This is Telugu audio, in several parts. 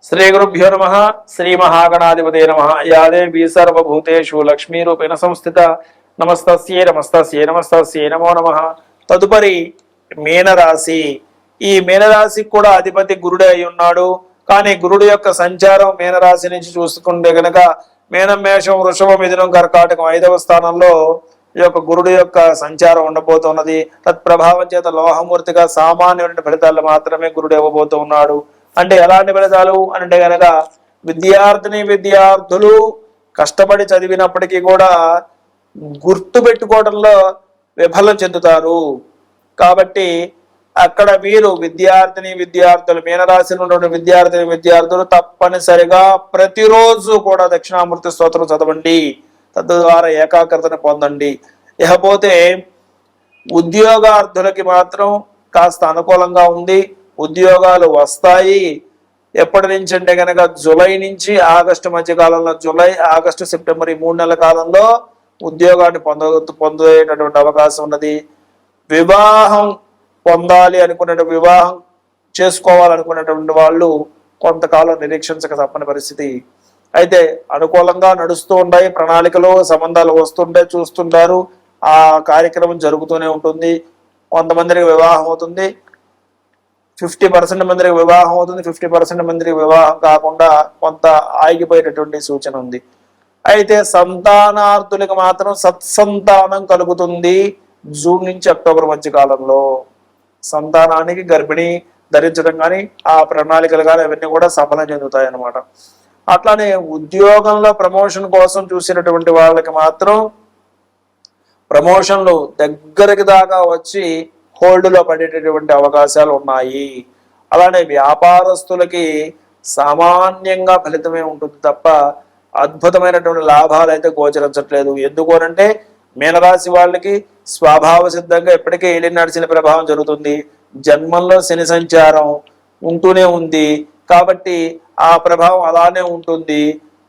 శ్రీ గురుభ్యో నమ. శ్రీ మహాగణాధిపతే నమ. యా దేవీ సర్వభూతేషు లక్ష్మీరూపేణ సంస్థిత. నమస్తస్యై నమస్తస్యై నమస్తస్యై నమో నమ. తదుపరి మీనరాశి. ఈ మీనరాశికి కూడా అధిపతి గురుడే అయి ఉన్నాడు. కానీ గురుడు యొక్క సంచారం మీనరాశి నుంచి చూసుకుంటే గనక మీనం, మేషం, వృషభం, మిథునం, కర్కాటకం 5వ స్థానంలో ఈ యొక్క గురుడు యొక్క సంచారం ఉండబోతున్నది. తత్ప్రభావం చేత లోహమూర్తిగా సామాన్యమైన ఫలితాలు మాత్రమే గురుడు ఇవ్వబోతూ ఉన్నాడు. అంటే ఎలాంటి ఫలితాలు అంటే గనక విద్యార్థులు కష్టపడి చదివినప్పటికీ కూడా గుర్తు పెట్టుకోవడంలో విఫలం చెందుతారు. కాబట్టి అక్కడ వీరు విద్యార్థులు మీనరాశిలో ఉన్న విద్యార్థులు తప్పనిసరిగా ప్రతిరోజు కూడా దక్షిణామూర్తి స్తోత్రం చదవండి. తద్వారా ఏకాగ్రతను పొందండి. ఇకపోతే ఉద్యోగార్థులకి మాత్రం కాస్త అనుకూలంగా ఉంది. ఉద్యోగాలు వస్తాయి. ఎప్పటి నుంచి అంటే కనుక జూలై నుంచి ఆగస్టు మధ్య కాలంలో, జూలై, ఆగస్టు, సెప్టెంబర్ ఈ 3 నెలల కాలంలో ఉద్యోగాన్ని పొందేటటువంటి అవకాశం ఉన్నది. వివాహం పొందాలి అనుకునే, వివాహం చేసుకోవాలనుకునేటువంటి వాళ్ళు కొంతకాలం నిరీక్షించక తప్పని పరిస్థితి. అయితే అనుకూలంగా నడుస్తూ ఉంటాయి. ప్రణాళికలు, సంబంధాలు వస్తుంటే చూస్తుంటారు. ఆ కార్యక్రమం జరుగుతూనే ఉంటుంది. కొంతమందికి వివాహం అవుతుంది, 50% మందికి వివాహం అవుతుంది, 50% మందికి వివాహం కాకుండా కొంత ఆగిపోయేటటువంటి సూచన ఉంది. అయితే సంతానార్థులకు మాత్రం సత్సంతానం కలుగుతుంది. జూన్ నుంచి అక్టోబర్ మధ్య కాలంలో సంతానానికి గర్భిణి ధరించడం కానీ, ఆ ప్రణాళికలు కానీ అవన్నీ కూడా సఫలం చెందుతాయి అన్నమాట. అట్లానే ఉద్యోగంలో ప్రమోషన్ కోసం చూసినటువంటి వాళ్ళకి మాత్రం ప్రమోషన్లు దగ్గరికి దాకా వచ్చి హోల్డ్లో పడేటటువంటి అవకాశాలు ఉన్నాయి. అలానే వ్యాపారస్తులకి సామాన్యంగా ఫలితమే ఉంటుంది తప్ప అద్భుతమైనటువంటి లాభాలు అయితే గోచరించట్లేదు. ఎందుకు అనంటే మీనరాశి వాళ్ళకి స్వభావ సిద్ధంగా ఎప్పటికే ఏలినాటి శని ప్రభావం జరుగుతుంది. జన్మంలో శని సంచారం ఉంటూనే ఉంది కాబట్టి ఆ ప్రభావం అలానే ఉంటుంది.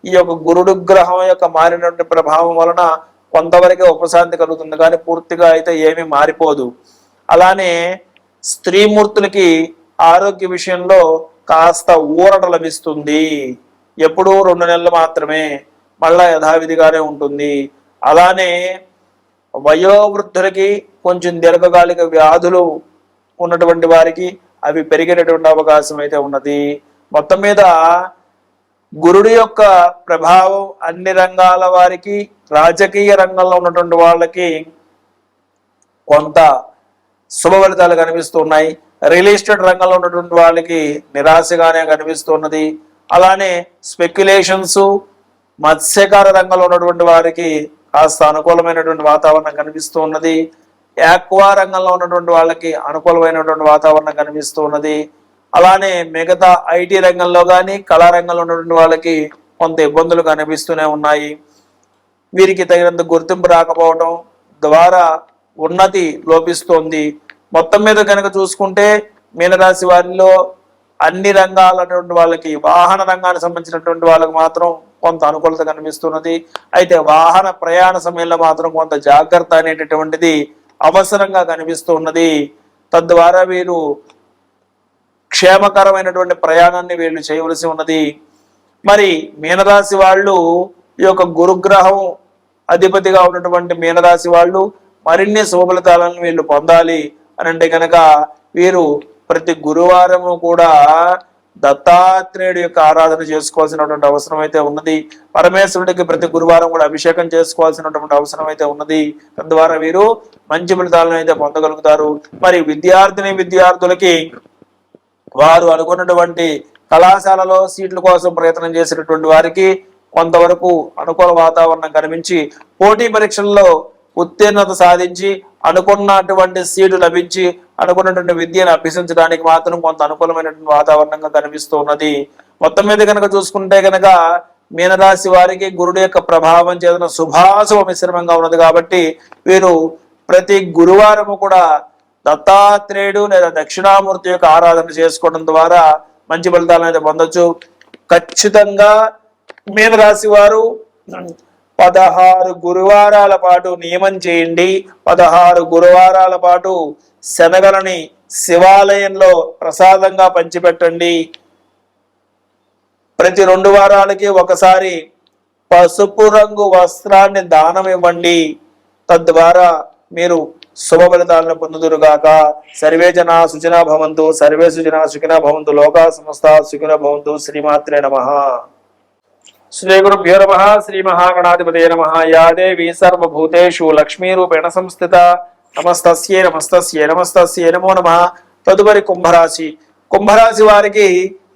ఈ యొక్క గురుడు గ్రహం యొక్క మారినటువంటి ప్రభావం వలన కొంతవరకే ఉపశాంతి కలుగుతుంది, కానీ పూర్తిగా అయితే ఏమీ మారిపోదు. అలానే స్త్రీమూర్తులకి ఆరోగ్య విషయంలో కాస్త ఊరట లభిస్తుంది. ఎప్పుడూ 2 నెలలు మాత్రమే, మళ్ళా యథావిధిగానే ఉంటుంది. అలానే వయోవృద్ధులకి కొంచెం దీర్ఘకాలిక వ్యాధులు ఉన్నటువంటి వారికి అవి పెరిగేటటువంటి అవకాశం అయితే ఉన్నది. మొత్తం మీద గురుడు యొక్క ప్రభావం అన్ని రంగాల వారికి, రాజకీయ రంగంలో ఉన్నటువంటి వాళ్ళకి కొంత శుభ ఫలితాలు కనిపిస్తున్నాయి. రియల్ ఎస్టేట్ రంగంలో ఉన్నటువంటి వాళ్ళకి నిరాశగానే కనిపిస్తున్నది. అలానే స్పెక్యులేషన్స్, మత్స్యకార రంగంలో ఉన్నటువంటి వారికి కాస్త అనుకూలమైనటువంటి వాతావరణం కనిపిస్తూ ఉన్నది. యాక్వా రంగంలో ఉన్నటువంటి వాళ్ళకి అనుకూలమైనటువంటి వాతావరణం కనిపిస్తూ ఉన్నది. అలానే మిగతా ఐటీ రంగంలో కానీ, కళారంగంలో ఉన్నటువంటి వాళ్ళకి కొంత ఇబ్బందులు కనిపిస్తూనే ఉన్నాయి. వీరికి తగినంత గుర్తింపు రాకపోవడం ద్వారా ఉన్నతి లోపిస్తోంది. మొత్తం మీద కనుక చూసుకుంటే మీనరాశి వారిలో అన్ని రంగాలటువంటి వాళ్ళకి, వాహన రంగానికి సంబంధించినటువంటి వాళ్ళకి మాత్రం కొంత అనుకూలత కనిపిస్తున్నది. అయితే వాహన ప్రయాణ సమయంలో మాత్రం కొంత జాగ్రత్త అనేటటువంటిది అవసరంగా కనిపిస్తూ ఉన్నది. తద్వారా వీరు క్షేమకరమైనటువంటి ప్రయాణాన్ని వీళ్ళు చేయవలసి ఉన్నది. మరి మీనరాశి వాళ్ళు ఈ యొక్క గురుగ్రహం అధిపతిగా ఉన్నటువంటి మీనరాశి వాళ్ళు మరిన్ని శుభఫలితాలను వీళ్ళు పొందాలి అని అంటే కనుక వీరు ప్రతి గురువారము కూడా దత్తాత్రేయుడి యొక్క ఆరాధన చేసుకోవాల్సినటువంటి అవసరం అయితే ఉన్నది. పరమేశ్వరుడికి ప్రతి గురువారం కూడా అభిషేకం చేసుకోవాల్సినటువంటి అవసరం అయితే ఉన్నది. తద్వారా వీరు మంచి ఫలితాలను అయితే పొందగలుగుతారు. మరి విద్యార్థులకి వారు అనుకున్నటువంటి కళాశాలలో సీట్ల కోసం ప్రయత్నం చేసినటువంటి వారికి కొంతవరకు అనుకూల వాతావరణం కనిపించి పోటీ పరీక్షల్లో ఉత్తీర్ణత సాధించి అనుకున్నటువంటి సీటు లభించి అనుకున్నటువంటి విద్యను అభ్యసించడానికి మాత్రం కొంత అనుకూలమైనటువంటి వాతావరణంగా కనిపిస్తూ ఉన్నది. మొత్తం మీద కనుక చూసుకుంటే కనుక మీనరాశి వారికి గురుడు యొక్క ప్రభావం చేత శుభాశుభ మిశ్రమంగా ఉన్నది. కాబట్టి వీరు ప్రతి గురువారము కూడా దత్తాత్రేయుడు లేదా దక్షిణామూర్తి యొక్క ఆరాధన చేసుకోవడం ద్వారా మంచి ఫలితాలను అయితే పొందొచ్చు. ఖచ్చితంగా మీనరాశి వారు 16 గురువారాల పాటు నియమం చేయండి. 16 గురువారాల పాటు శనగలని శివాలయంలో ప్రసాదంగా పంచిపెట్టండి. ప్రతి 2 వారాలకి ఒకసారి పసుపు రంగు వస్త్రాన్ని దానం ఇవ్వండి. తద్వారా మీరు శుభ ఫలితాలను పొందుదురుగాక. సర్వే జనా సుఖినో భవంతు, సర్వే సుజనా సుఖినో భవంతు, లోకా సమస్తా సుఖినో భవంతు. శ్రీమాత్రే నమః. శ్రీ గురుభ్యో నమః. శ్రీ మహాగణాధిపతయే నమః. యా దేవీ సర్వభూతేషు లక్ష్మీరూపేణ సంస్థిత. నమస్తస్యై నమస్తస్యై నమస్తస్యై నమో నమః. తదుపరి కుంభరాశి. కుంభరాశి వారికి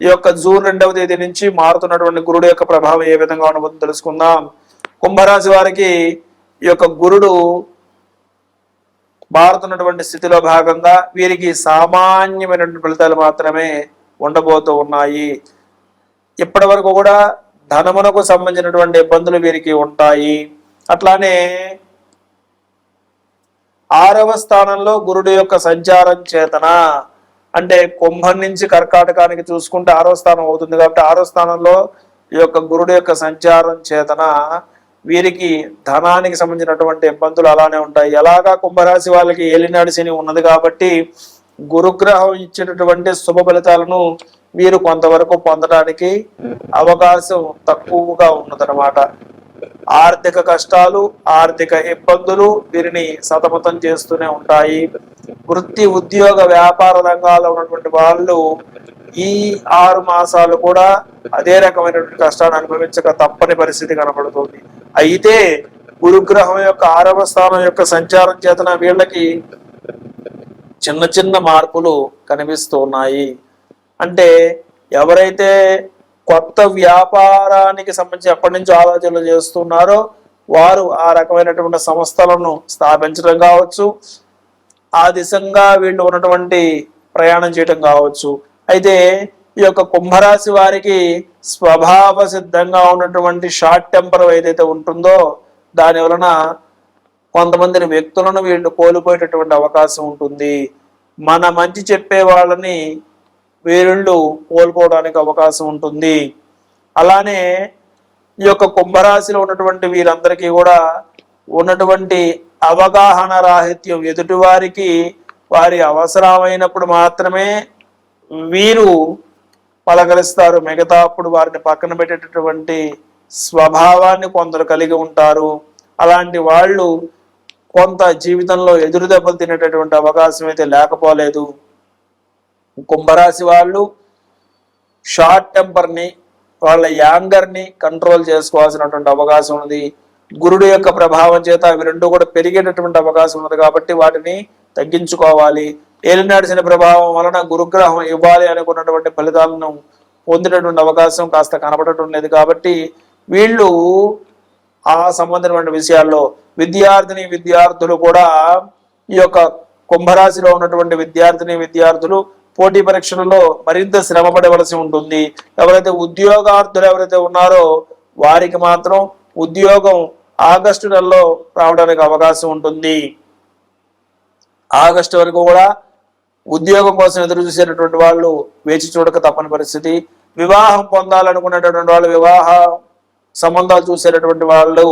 ఈ యొక్క జూన్ 2వ తేదీ నుంచి మారుతున్నటువంటి గురుడు యొక్క ప్రభావం ఏ విధంగా ఉండబోతుందో తెలుసుకుందాం. కుంభరాశి వారికి ఈ యొక్క గురుడు మారుతున్నటువంటి స్థితిలో భాగంగా వీరికి సామాన్యమైనటువంటి ఫలితాలు మాత్రమే ఉండబోతూ ఉన్నాయి. ఇప్పటి వరకు కూడా ధనమునకు సంబంధించినటువంటి ఇబ్బందులు వీరికి ఉంటాయి. అట్లానే 6వ స్థానంలో గురుడు యొక్క సంచారం చేతన, అంటే కుంభం నుంచి కర్కాటకానికి చూసుకుంటే 6వ స్థానం అవుతుంది కాబట్టి 6వ స్థానంలో ఈ యొక్క గురుడు యొక్క సంచారం చేతన వీరికి ధనానికి సంబంధించినటువంటి ఇబ్బందులు అలానే ఉంటాయి. ఎలాగా కుంభరాశి వాళ్ళకి ఏలినాడు శని ఉన్నది కాబట్టి గురుగ్రహం ఇచ్చేటటువంటి శుభ ఫలితాలను వీరు కొంతవరకు పొందడానికి అవకాశం తక్కువగా ఉన్నదన్నమాట. ఆర్థిక కష్టాలు, ఆర్థిక ఇబ్బందులు వీరిని సతమతం చేస్తూనే ఉంటాయి. వృత్తి, ఉద్యోగ, వ్యాపార రంగాల్లో ఉన్నటువంటి వాళ్ళు ఈ 6 మాసాలు కూడా అదే రకమైనటువంటి కష్టాన్ని అనుభవించక తప్పని పరిస్థితి కనబడుతుంది. అయితే గురుగ్రహం యొక్క 6వ స్థానం యొక్క సంచారం చేతన వీళ్ళకి చిన్న చిన్న మార్పులు కనిపిస్తూ ఉన్నాయి. అంటే ఎవరైతే కొత్త వ్యాపారానికి సంబంధించి ఎప్పటి నుంచి ఆలోచనలు చేస్తున్నారో వారు ఆ రకమైనటువంటి సంస్థలను స్థాపించడం కావచ్చు, ఆ దిశగా వీళ్ళు ఉన్నటువంటి ప్రయాణం చేయడం కావచ్చు. అయితే ఈ యొక్క కుంభరాశి వారికి స్వభావ సిద్ధంగా ఉన్నటువంటి షార్ట్ టెంపర్ ఏదైతే ఉంటుందో దాని వలన కొంతమంది వ్యక్తులను వీళ్ళు కోల్పోయేటటువంటి అవకాశం ఉంటుంది. మన మంచి చెప్పే వాళ్ళని వీళ్ళు కోల్పోవడానికి అవకాశం ఉంటుంది. అలానే ఈ యొక్క కుంభరాశిలో ఉన్నటువంటి వీరందరికీ కూడా ఉన్నటువంటి అవగాహన రాహిత్యం, ఎదుటివారికి వారి అవసరమైనప్పుడు మాత్రమే వీరు పలకరిస్తారు, మిగతా అప్పుడు వారిని పక్కన పెట్టేటటువంటి స్వభావాన్ని కొందరు కలిగి ఉంటారు. అలాంటి వాళ్ళు కొంత జీవితంలో ఎదురు దెబ్బలు తినేటటువంటి అవకాశం అయితే లేకపోలేదు. కుంభరాశి వాళ్ళు షార్ట్ టెంపర్ని, వాళ్ళ యాంగర్ని కంట్రోల్ చేసుకోవాల్సినటువంటి అవకాశం ఉంది. గురుడు యొక్క ప్రభావం చేత అవి రెండు కూడా పెరిగేటటువంటి అవకాశం ఉంది కాబట్టి వాటిని తగ్గించుకోవాలి. ఏలినాడు శని ప్రభావం వలన గురుగ్రహం ఇవ్వాలి అనుకున్నటువంటి ఫలితాలను పొందేటటువంటి అవకాశం కాస్త కనపడటం లేదు కాబట్టి వీళ్ళు ఆ సంబంధమైన విషయాల్లో విద్యార్థులు కూడా ఈ యొక్క కుంభరాశిలో ఉన్నటువంటి విద్యార్థులు పోటీ పరీక్షలలో మరింత శ్రమ పడవలసి ఉంటుంది. ఎవరైతే ఉద్యోగార్థులు ఎవరైతే ఉన్నారో వారికి మాత్రం ఉద్యోగం ఆగస్టు నెలలో రావడానికి అవకాశం ఉంటుంది. ఆగస్టు వరకు కూడా ఉద్యోగం కోసం ఎదురు చూసేటటువంటి వాళ్ళు వేచి చూడక తప్పని పరిస్థితి. వివాహం పొందాలనుకునేటటువంటి వాళ్ళు, వివాహ సంబంధాలు చూసేటటువంటి వాళ్ళు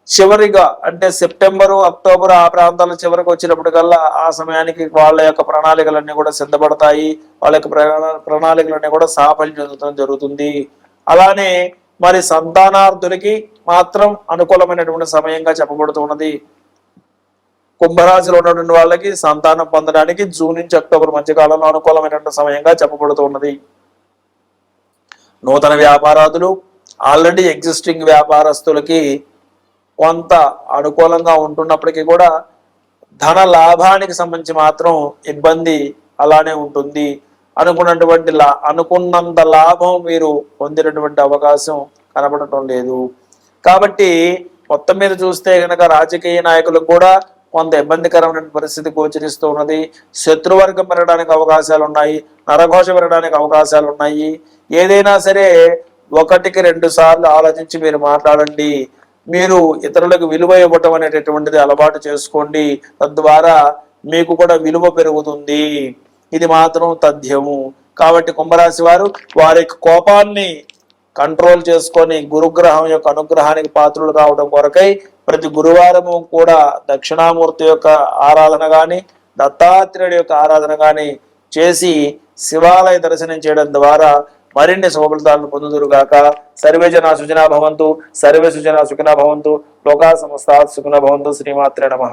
చివరిగా అంటే సెప్టెంబరు, అక్టోబర్ ఆ ప్రాంతాల చివరికి వచ్చినప్పటికల్లా ఆ సమయానికి వాళ్ళ యొక్క ప్రణాళికలన్నీ కూడా సిద్ధపడతాయి. వాళ్ళ యొక్క ప్రణాళికలన్నీ కూడా సాఫల్యం చెందడం జరుగుతుంది. అలానే మరి సంతానార్థులకి మాత్రం అనుకూలమైనటువంటి సమయంగా చెప్పబడుతున్నది. కుంభరాశిలో ఉన్నటువంటి వాళ్ళకి సంతానం పొందడానికి జూన్ నుంచి అక్టోబర్ మధ్యకాలంలో అనుకూలమైనటువంటి సమయంగా చెప్పబడుతున్నది. నూతన వ్యాపారాదులు, ఆల్రెడీ ఎగ్జిస్టింగ్ వ్యాపారస్తులకి కొంత అనుకూలంగా ఉంటున్నప్పటికీ కూడా ధన లాభానికి సంబంధించి మాత్రం ఇబ్బంది అలానే ఉంటుంది. అనుకున్నంత లాభం మీరు పొందినటువంటి అవకాశం కనబడటం లేదు. కాబట్టి మొత్తం మీద చూస్తే కనుక రాజకీయ నాయకులకు కూడా కొంత ఇబ్బందికరమైన పరిస్థితి గోచరిస్తూ ఉన్నది. శత్రువర్గం పెరగడానికి అవకాశాలు ఉన్నాయి, నరఘోష పెరగడానికి అవకాశాలు ఉన్నాయి. ఏదైనా సరే 1-2 సార్లు ఆలోచించి మీరు మాట్లాడండి. మీరు ఇతరులకు విలువ ఇవ్వటం అనేటటువంటిది అలవాటు చేసుకోండి. తద్వారా మీకు కూడా విలువ పెరుగుతుంది. ఇది మాత్రం తథ్యము. కాబట్టి కుంభరాశి వారు వారి కోపాన్ని కంట్రోల్ చేసుకొని గురుగ్రహం యొక్క అనుగ్రహానికి పాత్రులు కావడం కొరకై ప్రతి గురువారము కూడా దక్షిణామూర్తి యొక్క ఆరాధన గాని, దత్తాత్రేయుడి యొక్క ఆరాధన గాని చేసి శివాలయ దర్శనం చేయడం ద్వారా మరిన్ని శుభఫలితాలను పొందుదురుగాక. సర్వే జనా సుజనా భవంతు, సర్వే సుజనా సుఖినా భవంతు, లోకా సమస్తా సుఖినో భవంతు. శ్రీమాత్రే నమః.